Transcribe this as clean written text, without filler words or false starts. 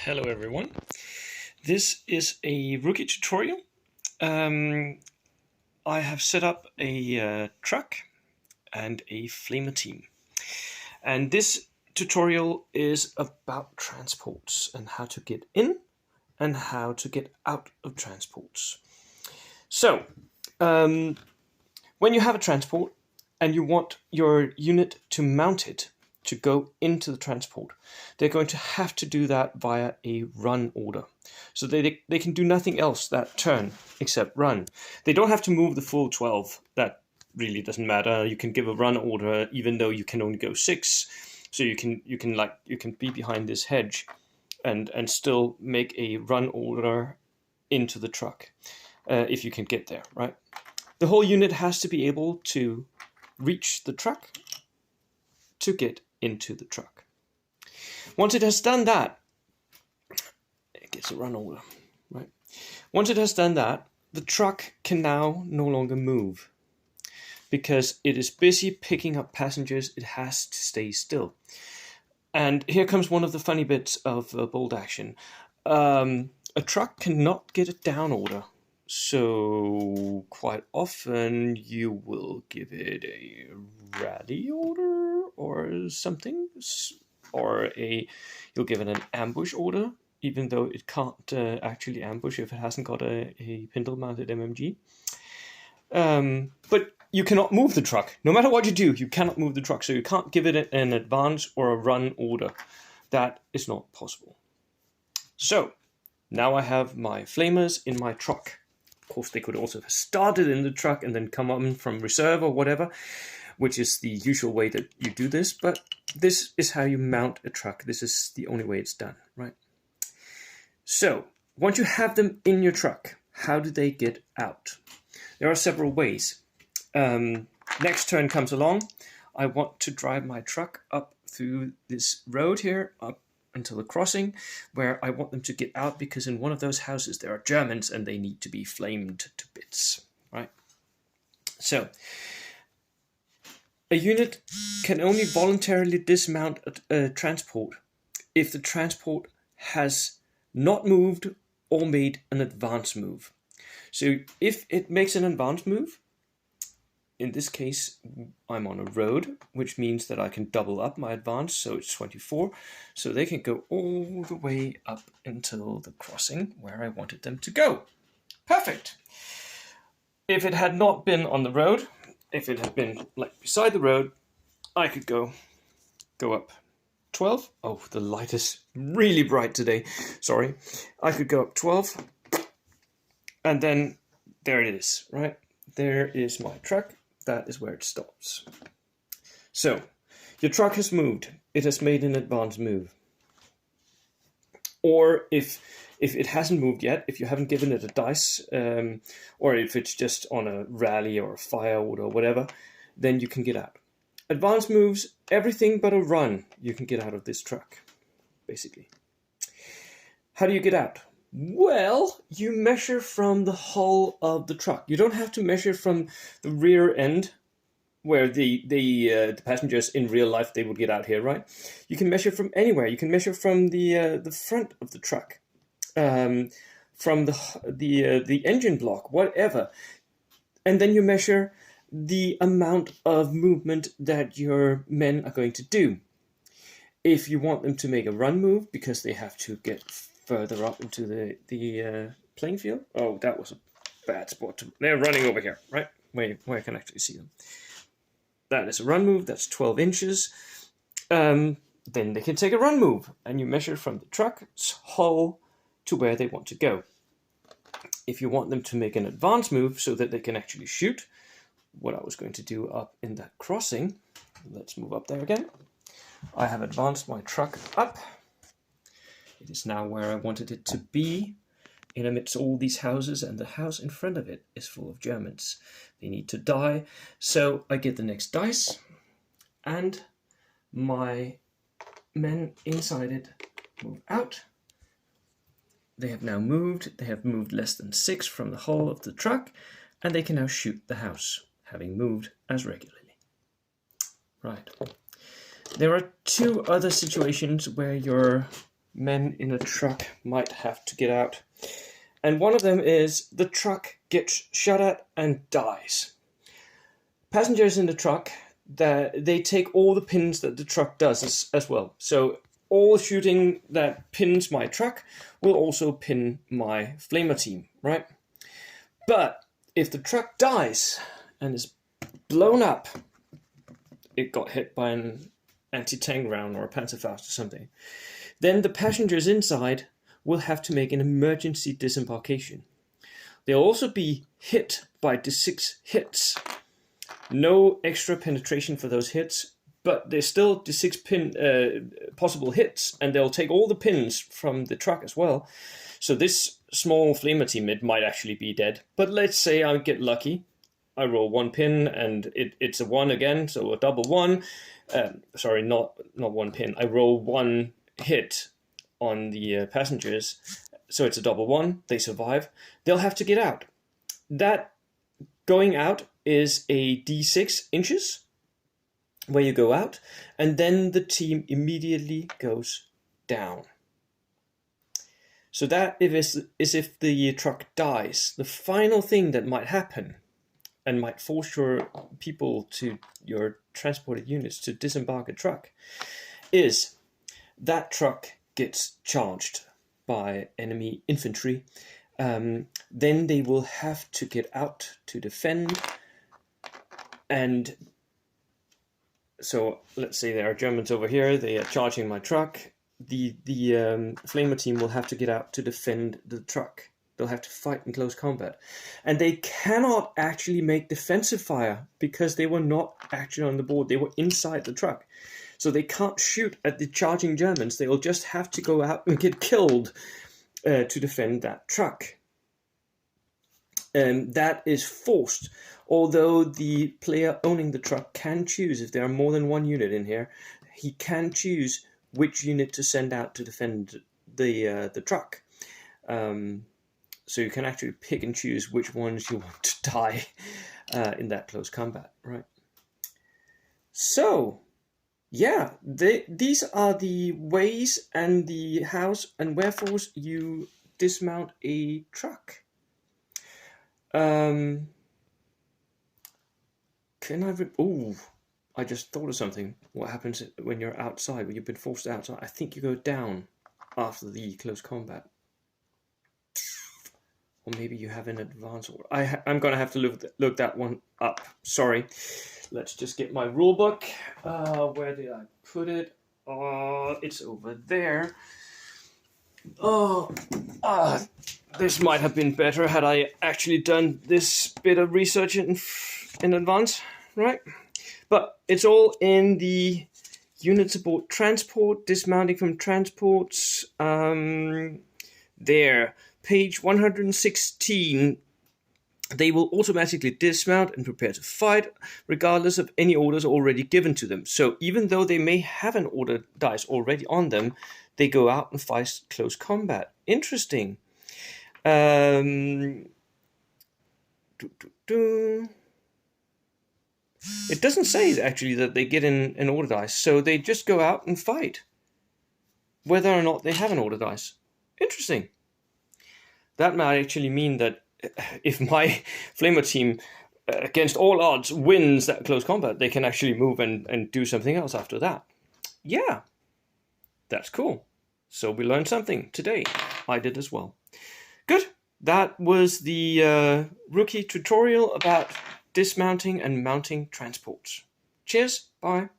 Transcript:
Hello everyone. This is a rookie tutorial. I have set up a truck and a flamer team. And this tutorial is about transports and how to get in and how to get out of transports. So, when you have a transport and you want your unit to mount it to go into the transport, they're going to have to do that via a run order. So they can do nothing else that turn except run. They don't have to move the full 12. That really doesn't matter. You can give a run order even though you can only go 6. So you can be behind this hedge and still make a run order into the truck if you can get there, right? The whole unit has to be able to reach the truck to get into the truck. Once it has done that, it gets a run order, right? Once it has done that, the truck can now no longer move because it is busy picking up passengers. It has to stay still. And here comes one of the funny bits of bold action. A truck cannot get a down order. So quite often you will give it a rally order or something, or you'll give it an ambush order, even though it can't actually ambush if it hasn't got a pintle-mounted MMG. But you cannot move the truck. No matter what you do, you cannot move the truck. So you can't give it an advance or a run order. That is not possible. So now I have my flamers in my truck. Of course, they could also have started in the truck and then come on from reserve or whatever, which is the usual way that you do this. But this is how you mount a truck. This is the only way it's done, right? So once you have them in your truck, how do they get out? There are several ways. Next turn comes along. I want to drive my truck up through this road here, up until the crossing, where I want them to get out because in one of those houses there are Germans and they need to be flamed to bits, right? So a unit can only voluntarily dismount a transport if the transport has not moved or made an advance move. So if it makes an advance move, in this case, I'm on a road, which means that I can double up my advance, so it's 24. So they can go all the way up until the crossing where I wanted them to go. Perfect. If it had not been on the road, if it had been like beside the road, I could go up 12. Oh, the light is really bright today. Sorry. I could go up 12. And then there it is, right? There is my truck. That is where it stops. So, your truck has moved. It has made an advance move. Or if it hasn't moved yet, if you haven't given it a dice, or if it's just on a rally or a fire order or whatever, then you can get out. Advance moves, everything but a run, you can get out of this truck, basically. How do you get out? Well, you measure from the hull of the truck. You don't have to measure from the rear end, where the passengers in real life, they would get out here, right? You can measure from anywhere. You can measure from the front of the truck, from the engine block, whatever, and then you measure the amount of movement that your men are going to do. If you want them to make a run move because they have to get further up into the playing field. Oh, that was a bad spot. They're running over here, right? Where I can actually see them. That is a run move. That's 12 inches. Then they can take a run move, and you measure from the truck's hull to where they want to go. If you want them to make an advance move so that they can actually shoot, what I was going to do up in that crossing, let's move up there again. I have advanced my truck up. It is now where I wanted it to be, in amidst all these houses, and the house in front of it is full of Germans. They need to die, so I get the next dice, and my men inside it move out. They have now moved. They have moved less than 6 from the hull of the truck, and they can now shoot the house, having moved as regularly. Right. There are 2 other situations where your men in a truck might have to get out. And one of them is the truck gets shot at and dies. Passengers in the truck, they take all the pins that the truck does as well. So all shooting that pins my truck will also pin my flamer team, right? But if the truck dies and is blown up, it got hit by an anti-tank round or a Panzerfaust or something, then the passengers inside will have to make an emergency disembarkation. They'll also be hit by D6 hits. No extra penetration for those hits, but there's still D6 possible hits, and they'll take all the pins from the truck as well. So this small flamer team, it might actually be dead. But let's say I get lucky. I roll one pin, and it's a 1 again, so a double 1. Sorry, not one pin. I roll one hit on the passengers, so it's a double 1. They survive. They'll have to get out. That going out is a D6 inches where you go out, and then the team immediately goes down. So that is if the truck dies. The final thing that might happen and might force your transported units to disembark a truck is that truck gets charged by enemy infantry. Then they will have to get out to defend. And so let's say there are Germans over here, they are charging my truck. The flamer team will have to get out to defend the truck. They'll have to fight in close combat. And they cannot actually make defensive fire because they were not actually on the board. They were inside the truck. So they can't shoot at the charging Germans. They will just have to go out and get killed to defend that truck. That is forced, although the player owning the truck can choose, if there are more than one unit in here, he can choose which unit to send out to defend the truck. So you can actually pick and choose which ones you want to die in that close combat, right? So, yeah, these are the ways and the hows and wherefores you dismount a truck. Can I... I just thought of something. What happens when you're outside, when you've been forced outside? I think you go down after the close combat. Or maybe you have an advance order. I'm going to have to look that one up. Sorry. Let's just get my rule book. Where did I put it? It's over there. This might have been better had I actually done this bit of research in advance, right? But it's all in the units aboard transport, dismounting from transports. There, page 116. They will automatically dismount and prepare to fight, regardless of any orders already given to them. So even though they may have an order dice already on them, they go out and fight close combat. Interesting. It doesn't say actually that they get an order dice, so they just go out and fight, whether or not they have an order dice. Interesting. That might actually mean that if my flamer team, against all odds, wins that close combat, they can actually move and do something else after that. Yeah, that's cool. So we learned something today. I did as well. Good. That was the rookie tutorial about dismounting and mounting transports. Cheers. Bye.